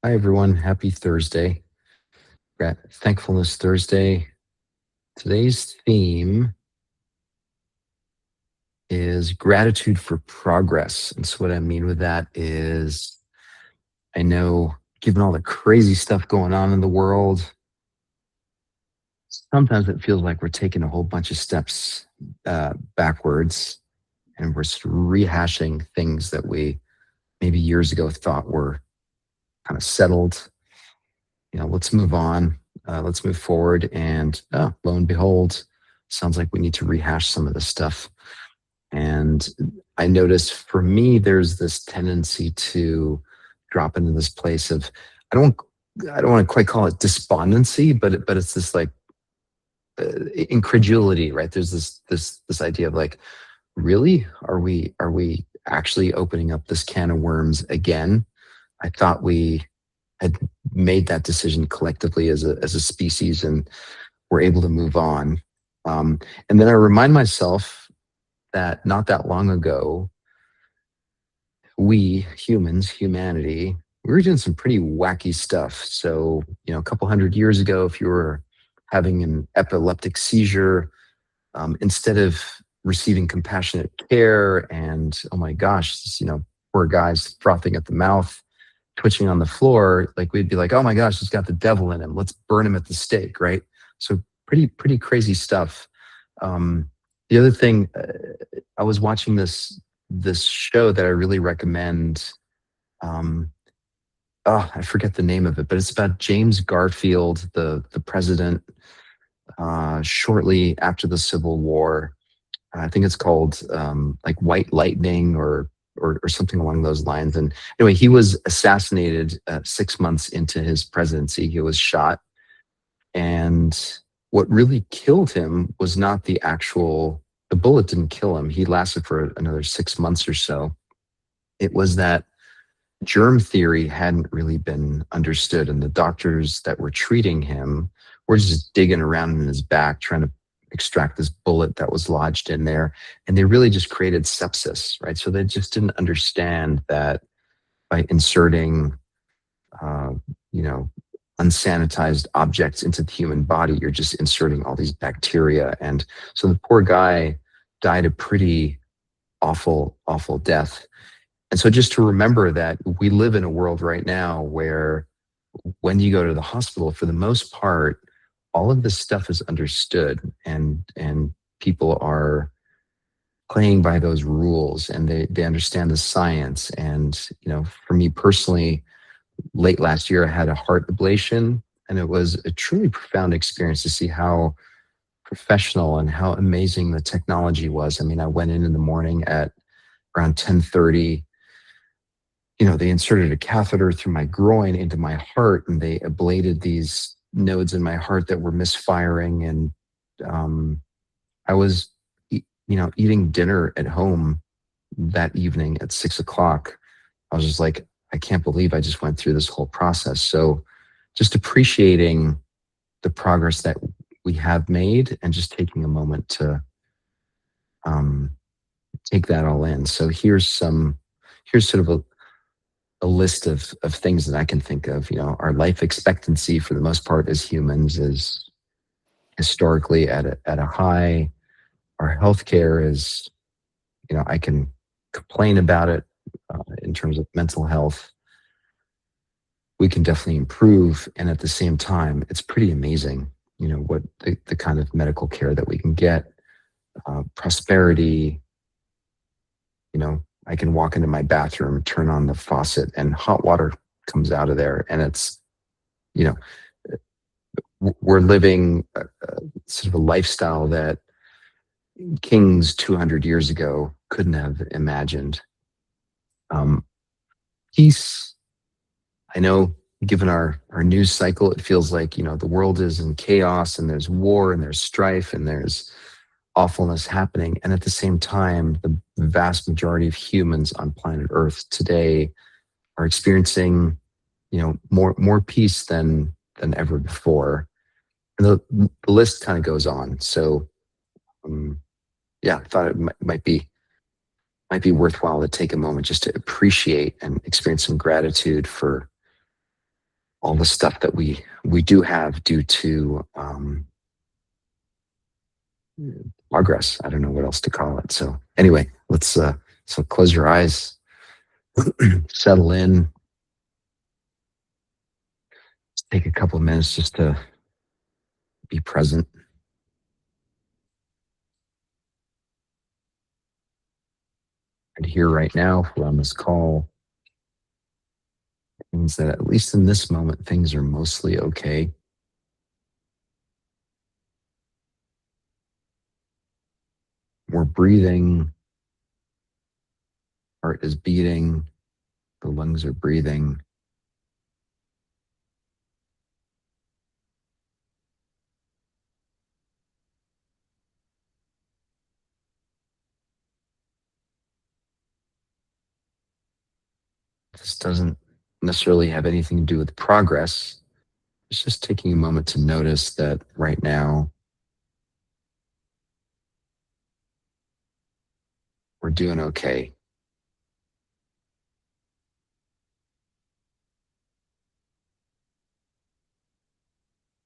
Hi, everyone. Happy Thursday. Thankfulness Thursday. Today's theme is gratitude for progress. And so, what I mean with that is, I know given all the crazy stuff going on in the world, sometimes it feels like we're taking a whole bunch of steps backwards and we're sort of rehashing things that we maybe years ago thought were kind of settled. Let's move on. Let's move forward. And lo and behold, sounds like we need to rehash some of this stuff. And I noticed for me, there's this tendency to drop into this place of I don't I don't want to quite call it despondency, but it's this like incredulity, right? There's this idea of like, really, are we actually opening up this can of worms again? I thought we had made that decision collectively as a species and we're able to move on. And then I remind myself that not that long ago, we humans, humanity, we were doing some pretty wacky stuff. So, a couple hundred years ago, if you were having an epileptic seizure, instead of receiving compassionate care and, oh my gosh, poor guys frothing at the mouth, twitching on the floor, like we'd be like, oh my gosh, he's got the devil in him. Let's burn him at the stake, right? So pretty crazy stuff. The other thing, I was watching this show that I really recommend. Um, I forget the name of it, but it's about James Garfield, the president, shortly after the Civil War. I think it's called like White Lightning or something along those lines. And anyway, he was assassinated 6 months into his presidency. He was shot, and what really killed him was not the bullet didn't kill him. He lasted for another 6 months or so. It was that germ theory hadn't really been understood, and the doctors that were treating him were just digging around in his back trying to extract this bullet that was lodged in there, and they really just created sepsis, right? So they just didn't understand that by inserting uh, you know unsanitized objects into the human body, you're just inserting all these bacteria. And so the poor guy died a pretty awful death. And so just to remember that we live in a world right now where when you go to the hospital, for the most part, all of this stuff is understood, and people are playing by those rules, and they understand the science. And for me personally, late last year I had a heart ablation, and it was a truly profound experience to see how professional and how amazing the technology was. I mean, I went in the morning at around 10:30. They inserted a catheter through my groin into my heart, and they ablated these nodes in my heart that were misfiring. And I was, eating dinner at home that evening at 6 o'clock. I was just like, I can't believe I just went through this whole process. So just appreciating the progress that we have made and just taking a moment to um, take that all in. So here's sort of a list of things that I can think of. Our life expectancy for the most part as humans is historically at a high. Our healthcare is, I can complain about it in terms of mental health. We can definitely improve, and at the same time, it's pretty amazing. What the kind of medical care that we can get, prosperity. I can walk into my bathroom, turn on the faucet, and hot water comes out of there. And it's, you know, we're living sort of a lifestyle that kings 200 years ago couldn't have imagined. Um, Peace, I know, given our news cycle, it feels like, the world is in chaos and there's war and there's strife and there's awfulness happening. And at the same time, the vast majority of humans on planet Earth today are experiencing, more peace than ever before. And the list kind of goes on. So, yeah, I thought it might be worthwhile to take a moment just to appreciate and experience some gratitude for all the stuff that we do have due to progress. I don't know what else to call it. So anyway, let's so close your eyes, settle in, take a couple of minutes just to be present. And here right now, if we're on this call, means that at least in this moment, things are mostly okay. We're breathing, heart is beating, the lungs are breathing. This doesn't necessarily have anything to do with progress. It's just taking a moment to notice that right now we're doing okay.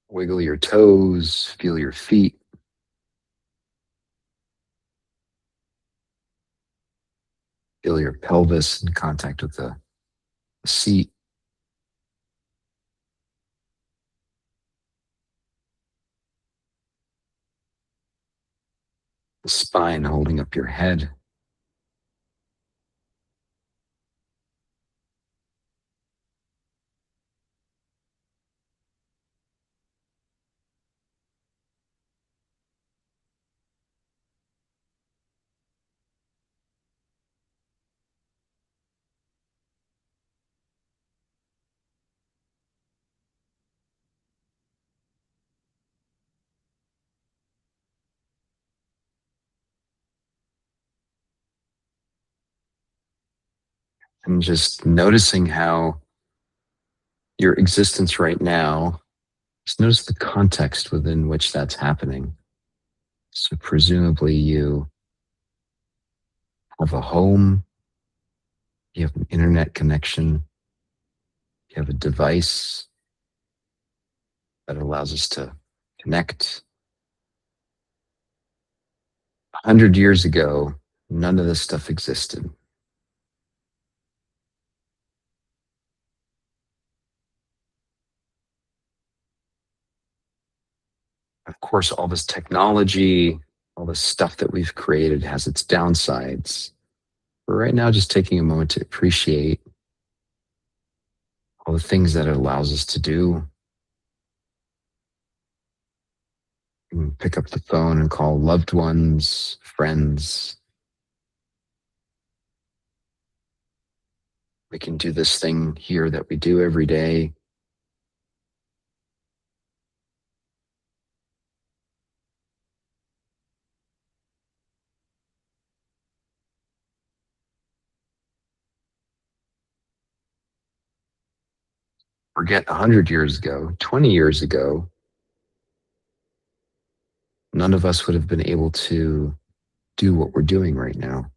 Wiggle your toes, feel your feet, feel your pelvis in contact with the seat, the spine holding up your head. And just noticing how your existence right now, just notice the context within which that's happening. So, presumably, you have a home, you have an internet connection, you have a device that allows us to connect. 100 years ago, none of this stuff existed. Of course, all this technology, all this stuff that we've created has its downsides. But right now, just taking a moment to appreciate all the things that it allows us to do. We can pick up the phone and call loved ones, friends. We can do this thing here that we do every day. Forget 100 years ago, 20 years ago, none of us would have been able to do what we're doing right now.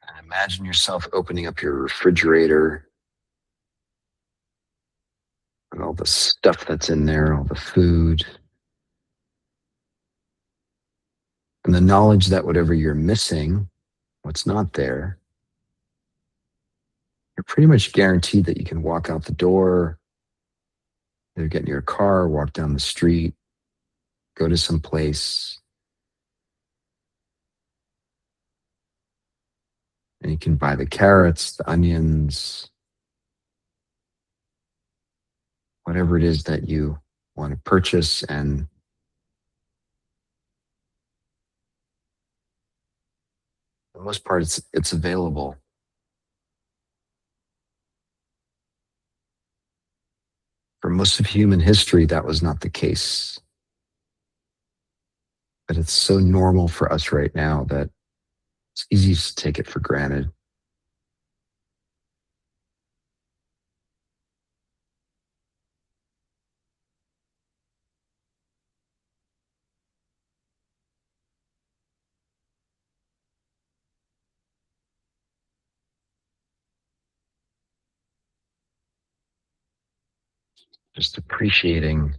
And imagine yourself opening up your refrigerator and all the stuff that's in there, all the food, and the knowledge that whatever you're missing, what's not there, you're pretty much guaranteed that you can walk out the door, either get in your car, walk down the street, go to some place, and you can buy the carrots, the onions, whatever it is that you want to purchase. And for the most part, it's available. For most of human history, that was not the case. But it's so normal for us right now that it's easy to take it for granted. Just appreciating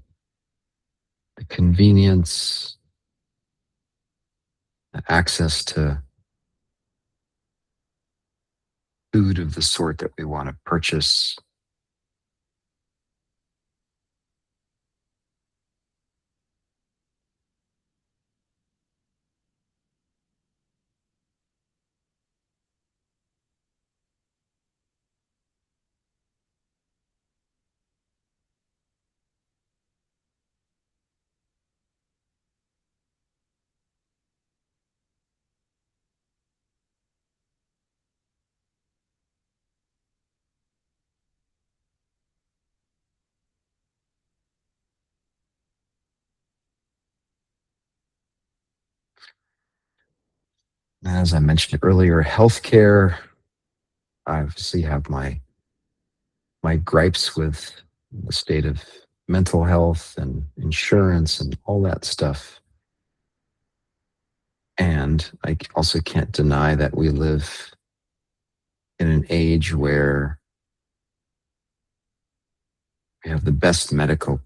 the convenience, the access to food of the sort that we want to purchase. As I mentioned earlier, healthcare, I obviously have my gripes with the state of mental health and insurance and all that stuff. And I also can't deny that we live in an age where we have the best medical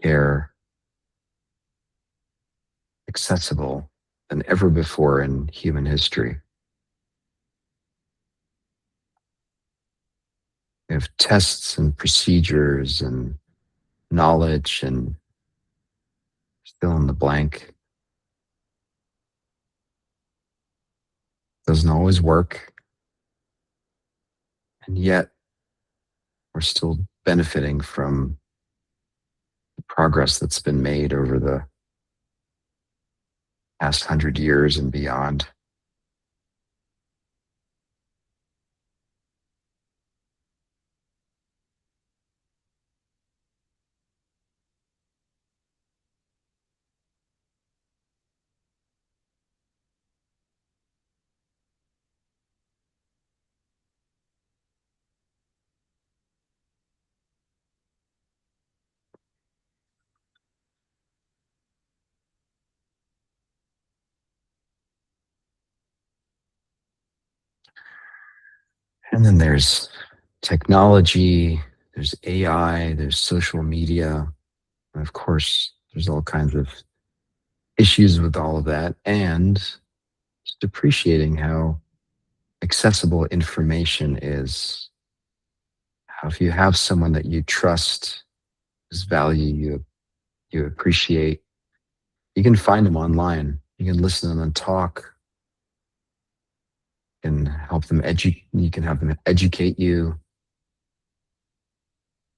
care accessible than ever before in human history. We have tests and procedures and knowledge and fill in the blank. Doesn't always work. And yet we're still benefiting from the progress that's been made over the past 100 years and beyond. And then there's technology, there's AI, there's social media. And of course, there's all kinds of issues with all of that. And just appreciating how accessible information is. How if you have someone that you trust, whose value you appreciate, you can find them online. You can listen to them talk, and help them you can have them educate you.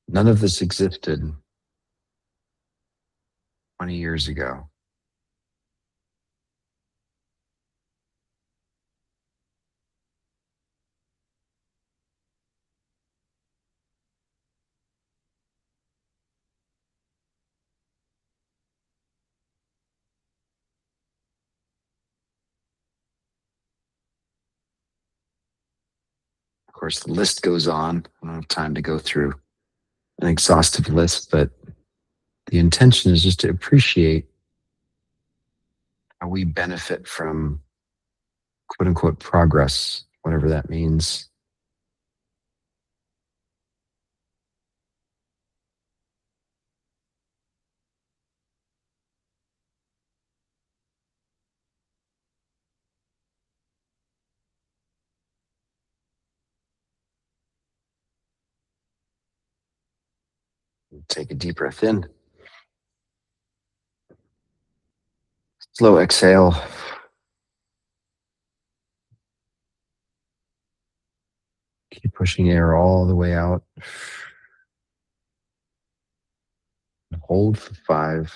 None of this existed 20 years ago. Of course, the list goes on. I don't have time to go through an exhaustive list, but the intention is just to appreciate how we benefit from quote unquote progress, whatever that means. Take a deep breath in, slow exhale. Keep pushing air all the way out. Hold for 5,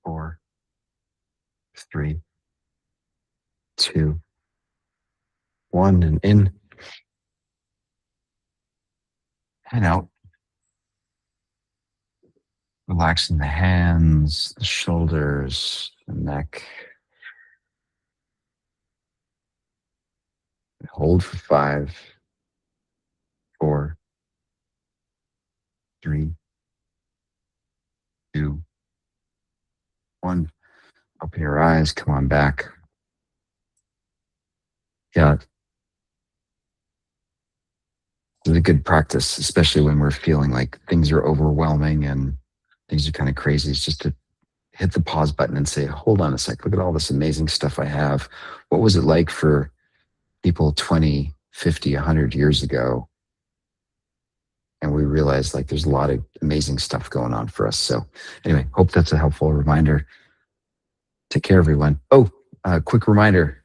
4, 3, 2, 1, and in and out. Relaxing the hands, the shoulders, the neck. Hold for 5, 4, 3, 2, 1. Open your eyes. Come on back. Yeah, it's a good practice, especially when we're feeling like things are overwhelming and things are kind of crazy. It's just to hit the pause button and say, hold on a sec, look at all this amazing stuff I have. What was it like for people 20, 50, 100 years ago? And we realized like there's a lot of amazing stuff going on for us. So anyway, hope that's a helpful reminder. Take care, everyone. Oh, quick reminder.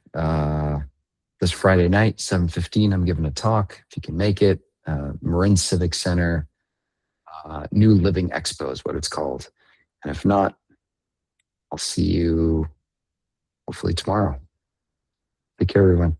This Friday night, 7:15, I'm giving a talk. If you can make it, Marin Civic Center, New Living Expo is what it's called. And if not, I'll see you hopefully tomorrow. Take care, everyone.